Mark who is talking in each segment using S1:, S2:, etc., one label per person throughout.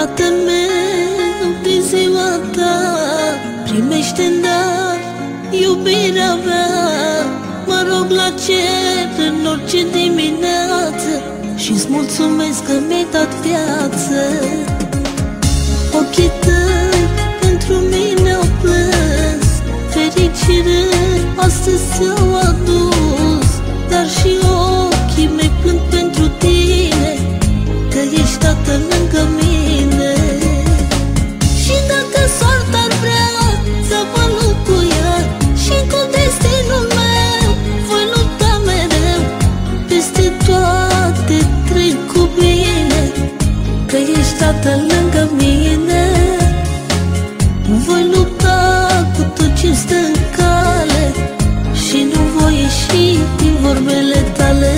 S1: Tatăl meu, din ziua ta primește în dar iubirea mea. Mă rog la cer în orice dimineață și-ți mulțumesc că mi-ai dat viață. Ochii tăi pentru mine au plâns, fericire astăzi ți-au adus, dar și ochii mei plâng pentru tine, că ești tată lângă mine. Și dacă soarta ar vrea să mă locuia și cu destinul meu voi lupta mereu, peste toate trec cu bine, că ești tată lângă mine. Voi lupta cu tot ce-mi stă în cale și nu voi ieși din vorbele tale.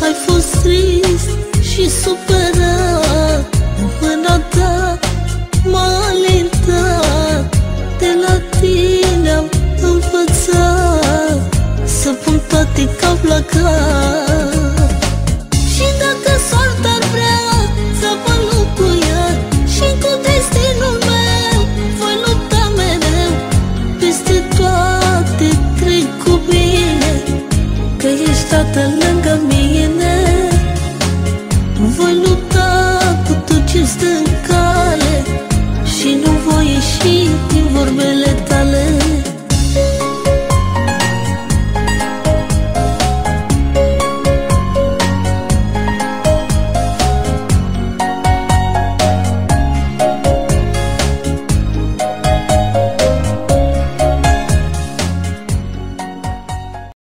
S1: Ai fost trist și supărat, în mâna ta m-a alintat, de la tine am învățat să pun toate cap la cap. Și dacă soarta ar vrea să mă locuia și cu destinul meu voi lupta mereu, peste toate trec cu bine, că ești tată lângă mine. Voi lupta